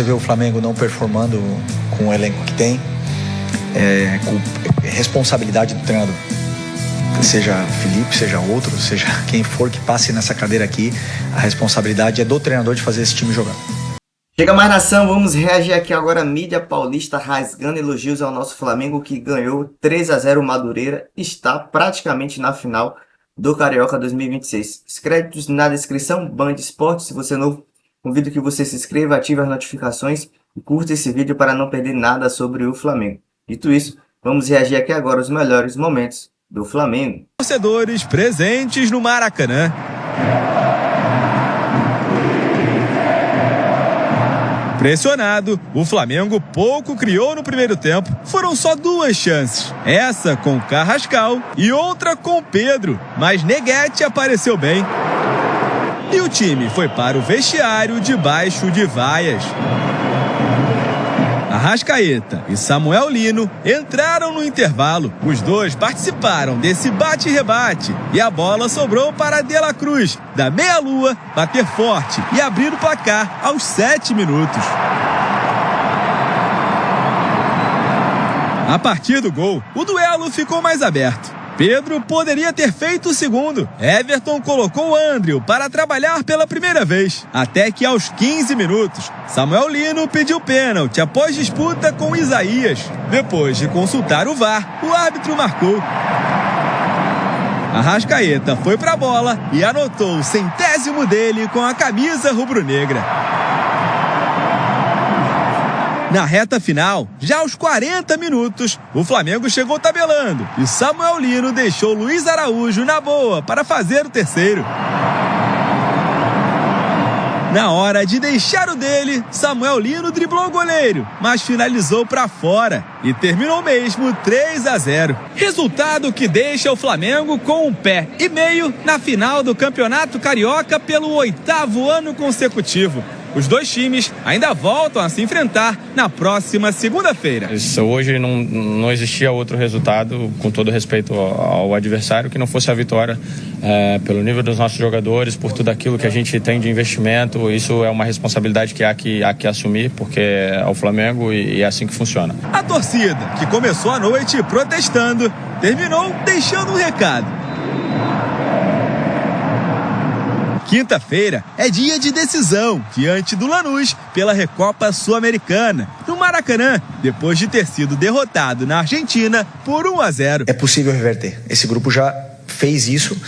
vê o Flamengo não performando com o elenco que tem, com responsabilidade do treinador. Seja Felipe, seja outro, seja quem for que passe nessa cadeira aqui, a responsabilidade é do treinador de fazer esse time jogar. Chega mais, nação, vamos reagir aqui agora. Mídia paulista rasgando elogios ao nosso Flamengo, que ganhou 3-0 o Madureira, está praticamente na final do Carioca 2026. Os créditos na descrição, Band Esportes. Se você é novo, convido que você se inscreva, ative as notificações e curta esse vídeo para não perder nada sobre o Flamengo. Dito isso, vamos reagir aqui agora aos melhores momentos do Flamengo. Torcedores presentes no Maracanã. Pressionado, o Flamengo pouco criou no primeiro tempo. Foram só 2 chances. Essa com Carrascal e outra com Pedro. Mas Neguete apareceu bem. E o time foi para o vestiário debaixo de vaias. Arrascaeta e Samuel Lino entraram no intervalo. Os dois participaram desse bate-rebate e a bola sobrou para De La Cruz, da meia-lua, bater forte e abrir o placar aos 7 minutos. A partir do gol, o duelo ficou mais aberto. Pedro poderia ter feito o segundo. Everton colocou o Andriel para trabalhar pela primeira vez. Até que aos 15 minutos, Samuel Lino pediu pênalti após disputa com Isaías. Depois de consultar o VAR, o árbitro marcou. Arrascaeta foi para a bola e anotou o 100º dele com a camisa rubro-negra. Na reta final, já aos 40 minutos, o Flamengo chegou tabelando e Samuel Lino deixou Luiz Araújo na boa para fazer o terceiro. Na hora de deixar o dele, Samuel Lino driblou o goleiro, mas finalizou para fora e terminou mesmo 3-0. Resultado que deixa o Flamengo com 1 pé e meio na final do Campeonato Carioca pelo 8º ano consecutivo. Os dois times ainda voltam a se enfrentar na próxima segunda-feira. Hoje não existia outro resultado, com todo respeito ao adversário, que não fosse a vitória, pelo nível dos nossos jogadores, por tudo aquilo que a gente tem de investimento. Isso é uma responsabilidade que há que assumir, porque é o Flamengo e é assim que funciona. A torcida, que começou a noite protestando, terminou deixando um recado. Quinta-feira é dia de decisão diante do Lanús pela Recopa Sul-Americana, no Maracanã, depois de ter sido derrotado na Argentina por 1-0. É possível reverter. Esse grupo já fez isso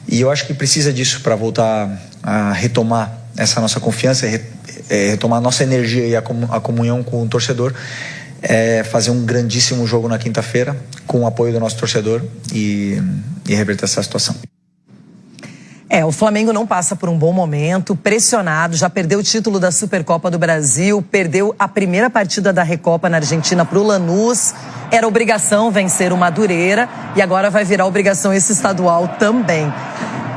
e eu acho que precisa disso para voltar a retomar essa nossa confiança, retomar a nossa energia e a comunhão com o torcedor. Fazer um grandíssimo jogo na quinta-feira com o apoio do nosso torcedor e reverter essa situação. O Flamengo não passa por um bom momento, pressionado, já perdeu o título da Supercopa do Brasil, perdeu a primeira partida da Recopa na Argentina para o Lanús, era obrigação vencer o Madureira e agora vai virar obrigação esse estadual também.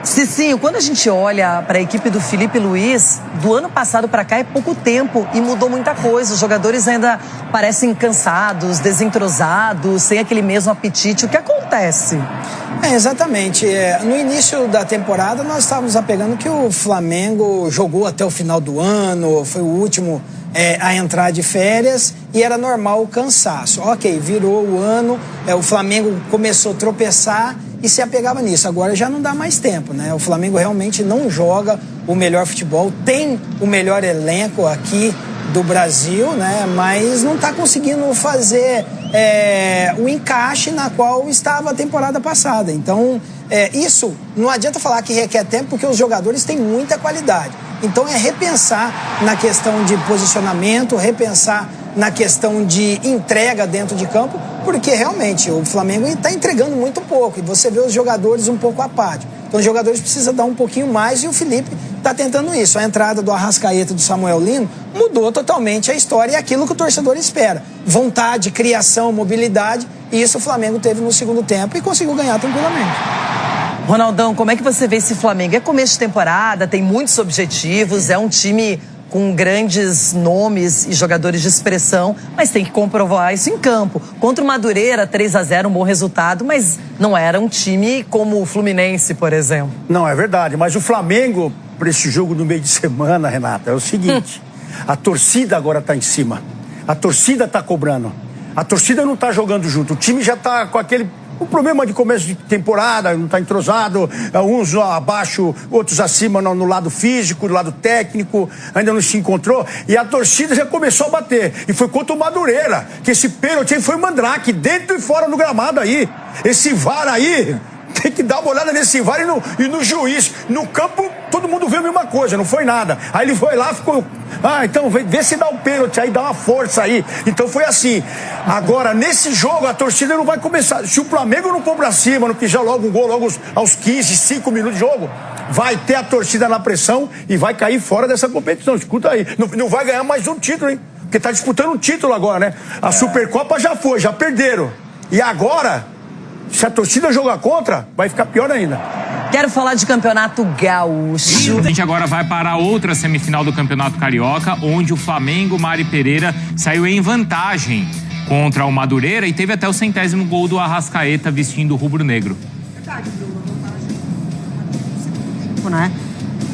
Cicinho, quando a gente olha para a equipe do Felipe Luiz, do ano passado para cá é pouco tempo e mudou muita coisa. Os jogadores ainda parecem cansados, desentrosados, sem aquele mesmo apetite. O que acontece? Exatamente. No início da temporada nós estávamos apegando que o Flamengo jogou até o final do ano, foi o último a entrar de férias e era normal o cansaço. Ok, virou o ano, o Flamengo começou a tropeçar e se apegava nisso. Agora já não dá mais tempo, né? O Flamengo realmente não joga o melhor futebol, tem o melhor elenco aqui do Brasil, né? Mas não está conseguindo fazer o encaixe na qual estava a temporada passada. Então, isso não adianta falar que requer tempo, porque os jogadores têm muita qualidade. Então é repensar na questão de posicionamento, repensar na questão de entrega dentro de campo, porque realmente o Flamengo está entregando muito pouco e você vê os jogadores um pouco apáticos. Então os jogadores precisam dar um pouquinho mais e o Felipe está tentando isso. A entrada do Arrascaeta e do Samuel Lino mudou totalmente a história e aquilo que o torcedor espera. Vontade, criação, mobilidade, e isso o Flamengo teve no segundo tempo e conseguiu ganhar tranquilamente. Ronaldão, como é que você vê esse Flamengo? É começo de temporada, tem muitos objetivos, é um time com grandes nomes e jogadores de expressão, mas tem que comprovar isso em campo. Contra o Madureira, 3-0, um bom resultado, mas não era um time como o Fluminense, por exemplo. Não, é verdade, mas o Flamengo, para esse jogo no meio de semana, Renata, é o seguinte, A torcida agora está em cima. A torcida está cobrando. A torcida não está jogando junto. O time já está com o problema de começo de temporada, não está entrosado, uns abaixo, outros acima no lado físico, no lado técnico, ainda não se encontrou, e a torcida já começou a bater, e foi contra o Madureira, que esse pênalti aí foi mandrake, dentro e fora do gramado aí, esse VAR aí, tem que dar uma olhada nesse VAR e no juiz, no campo todo mundo viu a mesma coisa, não foi nada, aí ele foi lá, ficou, então vê se dá um pênalti aí, dá uma força aí, então foi assim. Agora nesse jogo a torcida não vai começar, se o Flamengo não for pra cima, não quiser logo um gol logo aos 15, 5 minutos de jogo, vai ter a torcida na pressão e vai cair fora dessa competição, escuta aí, não vai ganhar mais um título, hein, porque tá disputando um título agora, né, a Supercopa já foi, já perderam, e agora se a torcida jogar contra, vai ficar pior ainda. Quero falar de Campeonato Gaúcho. A gente agora vai para a outra semifinal do Campeonato Carioca, onde o Flamengo, Mari Pereira, saiu em vantagem contra o Madureira e teve até o 100º gol do Arrascaeta vestindo o rubro-negro. Verdade, né?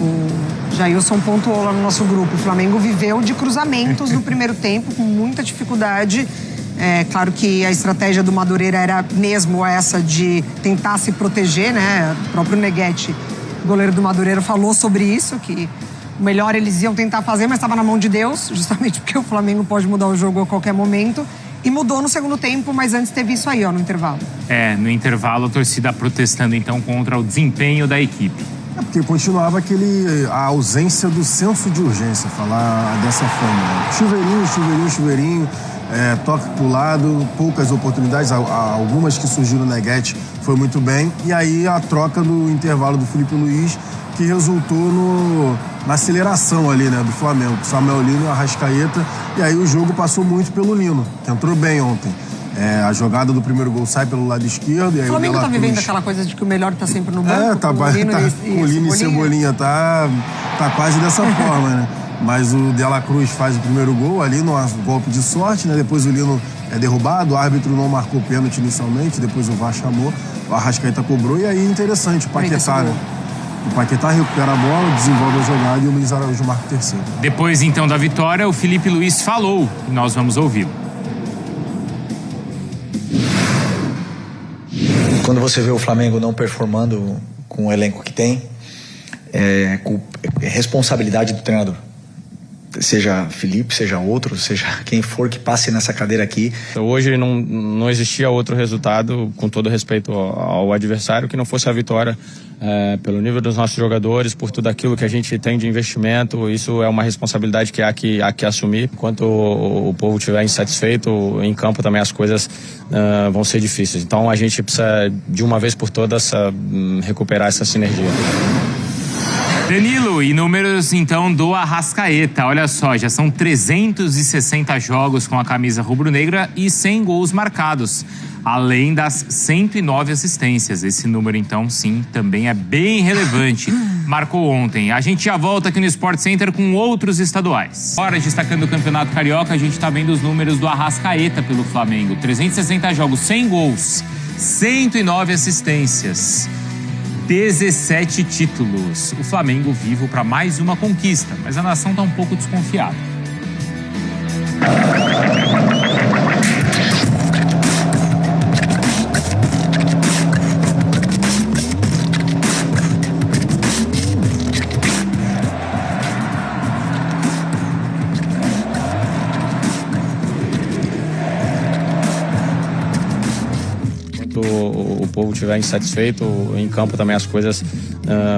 O Jailson pontuou lá no nosso grupo. O Flamengo viveu de cruzamentos no primeiro tempo, com muita dificuldade. É claro que a estratégia do Madureira era mesmo essa de tentar se proteger, né? O próprio Neguete, goleiro do Madureira, falou sobre isso, que o melhor eles iam tentar fazer, mas estava na mão de Deus, justamente porque o Flamengo pode mudar o jogo a qualquer momento. E mudou no segundo tempo, mas antes teve isso aí, ó, no intervalo. No intervalo a torcida protestando então contra o desempenho da equipe. Porque continuava a ausência do senso de urgência, falar dessa forma. Né? Chuveirinho. Toque pro lado, poucas oportunidades, algumas que surgiram no Neguete foi muito bem, e aí a troca do intervalo do Felipe Luiz que resultou na aceleração ali, né, do Flamengo, Samuel Lino e Arrascaeta, e aí o jogo passou muito pelo Lino, que entrou bem ontem. A jogada do primeiro gol sai pelo lado esquerdo. E aí o Flamengo tá vivendo aquela coisa de que o melhor tá sempre no banco. O Lino e Cebolinha tá quase dessa forma, né? Mas o De La Cruz faz o primeiro gol ali no golpe de sorte, né? Depois o Lino é derrubado, o árbitro não marcou pênalti inicialmente, depois o VAR chamou, o Arrascaeta cobrou, e aí interessante, o Paquetá, né? O Paquetá recupera a bola, desenvolve a jogada e o Luiz Araújo marca o terceiro. Depois então da vitória, o Felipe Luiz falou, e nós vamos ouvi-lo. Quando você vê o Flamengo não performando com o elenco que tem, é responsabilidade do treinador. Seja Felipe, seja outro, seja quem for que passe nessa cadeira aqui. Hoje não existia outro resultado, com todo respeito ao adversário, que não fosse a vitória, pelo nível dos nossos jogadores, por tudo aquilo que a gente tem de investimento. Isso é uma responsabilidade que há que assumir. Enquanto o povo estiver insatisfeito, em campo também as coisas vão ser difíceis. Então a gente precisa, de uma vez por todas, recuperar essa sinergia. Danilo, e números então do Arrascaeta, olha só, já são 360 jogos com a camisa rubro-negra e 100 gols marcados, além das 109 assistências. Esse número então sim, também é bem relevante, marcou ontem. A gente já volta aqui no Sport Center com outros estaduais. Agora, destacando o Campeonato Carioca, a gente tá vendo os números do Arrascaeta pelo Flamengo, 360 jogos, 100 gols, 109 assistências. 17 títulos. O Flamengo vivo para mais uma conquista, mas a nação está um pouco desconfiada. O povo estiver insatisfeito, em campo também as coisas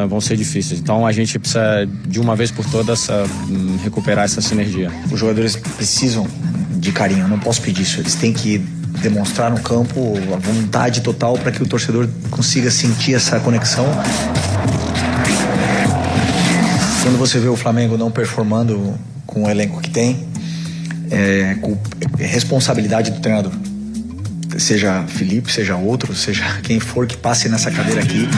vão ser difíceis. Então a gente precisa, de uma vez por todas, recuperar essa sinergia. Os jogadores precisam de carinho, eu não posso pedir isso. Eles têm que demonstrar no campo a vontade total para que o torcedor consiga sentir essa conexão. Quando você vê o Flamengo não performando com o elenco que tem, é responsabilidade do treinador. Seja Felipe, seja outro, seja quem for que passe nessa cadeira aqui.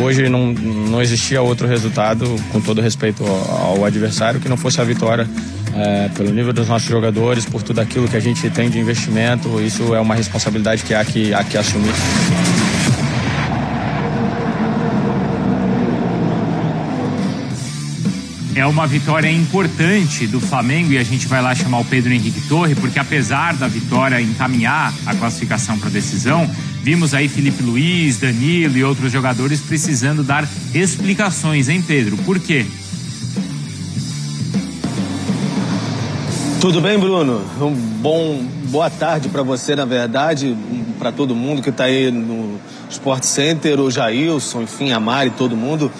Hoje não existia outro resultado, com todo respeito ao adversário, que não fosse a vitória, pelo nível dos nossos jogadores, por tudo aquilo que a gente tem de investimento. Isso é uma responsabilidade que há que assumir. é uma vitória importante do Flamengo, e a gente vai lá chamar o Pedro Henrique Torre, porque apesar da vitória encaminhar a classificação para a decisão, vimos aí Felipe Luiz, Danilo e outros jogadores precisando dar explicações, hein, Pedro? Por quê? Tudo bem, Bruno? Boa tarde para você, na verdade, para todo mundo que está aí no Sport Center, o Jailson, enfim, a Mari, todo mundo.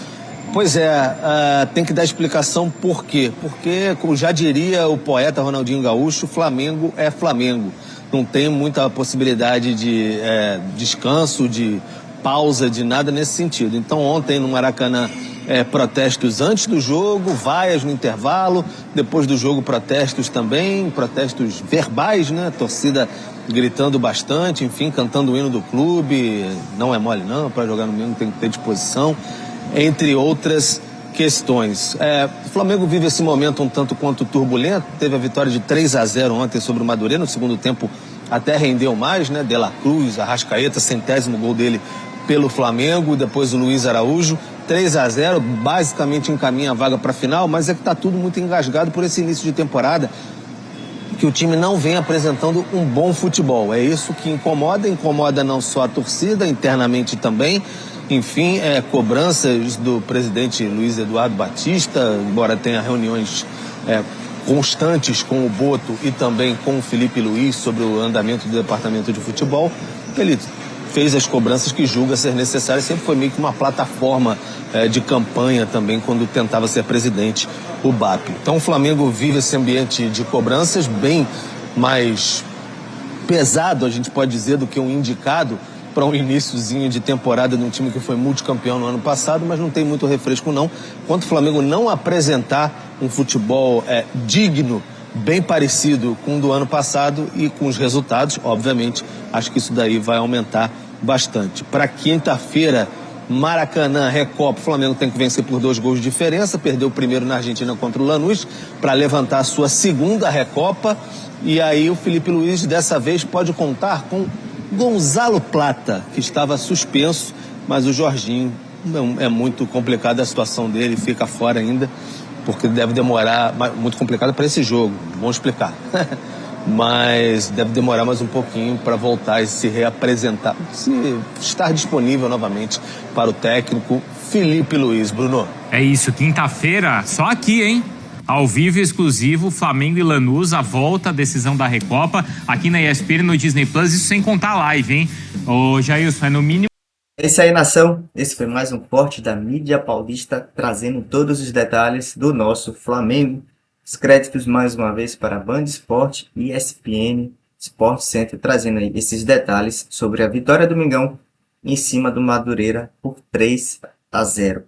Pois é, tem que dar explicação por quê. Porque, como já diria o poeta Ronaldinho Gaúcho, Flamengo é Flamengo. Não tem muita possibilidade de descanso, de pausa, de nada nesse sentido. Então, ontem no Maracanã, protestos antes do jogo, vaias no intervalo, depois do jogo protestos também, protestos verbais, né? Torcida gritando bastante, enfim, cantando o hino do clube, não é mole não, para jogar no mesmo tem que ter disposição, entre outras questões. O Flamengo vive esse momento um tanto quanto turbulento, teve a vitória de 3-0 ontem sobre o Madureira, no segundo tempo até rendeu mais, né? De La Cruz, Arrascaeta, 100º gol dele pelo Flamengo, depois o Luiz Araújo, 3-0, basicamente encaminha a vaga para a final, mas é que está tudo muito engasgado por esse início de temporada, que o time não vem apresentando um bom futebol. É isso que incomoda não só a torcida, internamente também. Enfim, cobranças do presidente Luiz Eduardo Batista, embora tenha reuniões constantes com o Boto e também com o Felipe Luiz sobre o andamento do departamento de futebol. Ele fez as cobranças que julga ser necessárias, sempre foi meio que uma plataforma de campanha também quando tentava ser presidente, o BAP. Então o Flamengo vive esse ambiente de cobranças bem mais pesado, a gente pode dizer, do que um indicado para um iniciozinho de temporada de um time que foi multicampeão no ano passado, mas não tem muito refresco não. Enquanto o Flamengo não apresentar um futebol digno, bem parecido com o do ano passado e com os resultados, obviamente, acho que isso daí vai aumentar bastante. Para quinta-feira, Maracanã, Recopa, o Flamengo tem que vencer por 2 gols de diferença, perdeu o primeiro na Argentina contra o Lanús, para levantar a sua segunda Recopa, e aí o Felipe Luiz dessa vez pode contar com Gonzalo Plata, que estava suspenso, mas o Jorginho, é muito complicada a situação dele, fica fora ainda, porque deve demorar, muito complicado para esse jogo, vamos explicar, mas deve demorar mais um pouquinho para voltar e se reapresentar, se estar disponível novamente para o técnico Felipe Luiz. Bruno. É isso, quinta-feira, só aqui, hein? Ao vivo e exclusivo, Flamengo e Lanús, a volta, a decisão da Recopa, aqui na ESPN, no Disney Plus, isso sem contar a live, hein? Ô, Jailson, é no mínimo. É isso aí, nação. Esse foi mais um corte da mídia paulista, trazendo todos os detalhes do nosso Flamengo. Os créditos mais uma vez para Band Sport e ESPN Sport Center, trazendo aí esses detalhes sobre a vitória do Mengão em cima do Madureira por 3-0.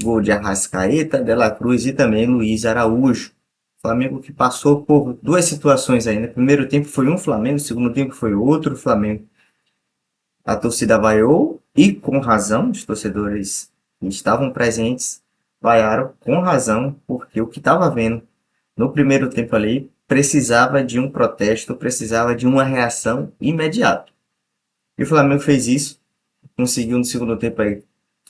Gol de Arrascaeta, De La Cruz e também Luiz Araújo. Flamengo que passou por 2 situações aí, né? Primeiro tempo foi um Flamengo, segundo tempo foi outro Flamengo. A torcida vaiou, e com razão, os torcedores que estavam presentes vaiaram com razão, porque o que estava vendo no primeiro tempo ali precisava de um protesto, precisava de uma reação imediata. E o Flamengo fez isso, conseguiu no segundo tempo aí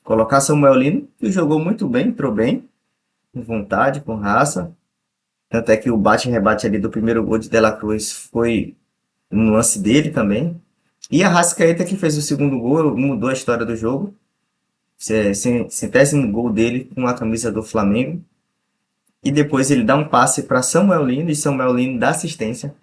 colocar Samuel Lino, que jogou muito bem, entrou bem, com vontade, com raça. Tanto é que o bate-rebate ali do primeiro gol de De La Cruz foi um lance dele também. E a Arrascaeta, que fez o segundo gol, mudou a história do jogo. 100º gol dele com a camisa do Flamengo. E depois ele dá um passe para Samuel Lino, e Samuel Lino dá assistência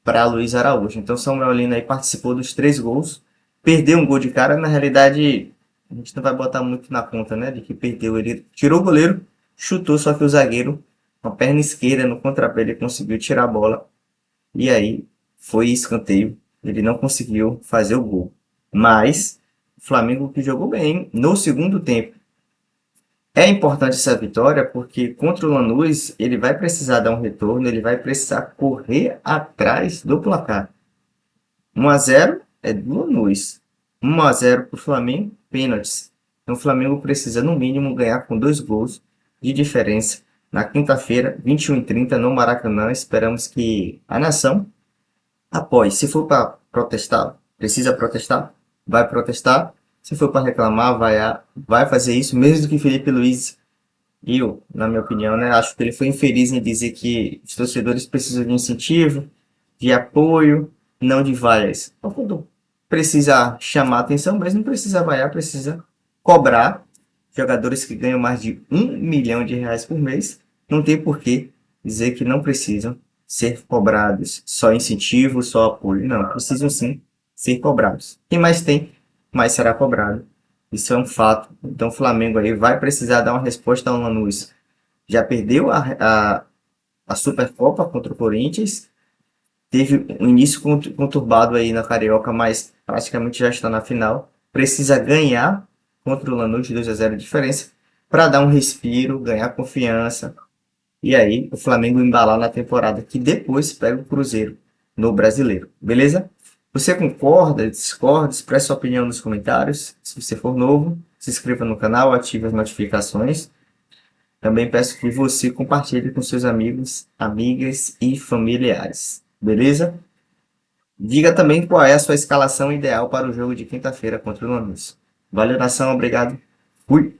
para Luiz Araújo. Então Samuel Lino aí participou dos 3 gols. Perdeu um gol de cara, na realidade a gente não vai botar muito na conta, né? De que perdeu. Ele tirou o goleiro, chutou, só que o zagueiro, com a perna esquerda no contrapé, ele conseguiu tirar a bola. E aí foi escanteio. Ele não conseguiu fazer o gol. Mas o Flamengo que jogou bem no segundo tempo. É importante essa vitória porque contra o Lanús ele vai precisar dar um retorno, ele vai precisar correr atrás do placar. 1-0 é do Lanús. 1-0 para o Flamengo, pênaltis. Então o Flamengo precisa no mínimo ganhar com 2 gols de diferença. Na quinta-feira, 21h30 no Maracanã. Esperamos que a nação apoie. Se for para protestar, precisa protestar, vai protestar. Se for para reclamar, vai fazer isso, mesmo que Felipe Luiz Eu, na minha opinião, né, acho que ele foi infeliz em dizer que os torcedores precisam de incentivo, de apoio, não de vaias. Então, quando precisa chamar atenção, mas não precisa vaiar, precisa cobrar. Jogadores que ganham mais de R$ 1 milhão por mês, não tem por que dizer que não precisam ser cobrados. Só incentivo, só apoio. Não, precisam sim ser cobrados. Quem mais tem, mais será cobrado. Isso é um fato. Então o Flamengo aí vai precisar dar uma resposta ao Lanús. Já perdeu a Supercopa contra o Corinthians. Teve um início conturbado aí na Carioca, mas praticamente já está na final. Precisa ganhar contra o Lanús de 2-0 de diferença para dar um respiro, ganhar confiança. E aí o Flamengo embalar na temporada que depois pega o Cruzeiro no Brasileiro. Beleza? Você concorda, discorda? Expresse sua opinião nos comentários. Se você for novo, se inscreva no canal, ative as notificações. Também peço que você compartilhe com seus amigos, amigas e familiares. Beleza? Diga também qual é a sua escalação ideal para o jogo de quinta-feira contra o Lanús. Valeu, nação. Obrigado. Fui.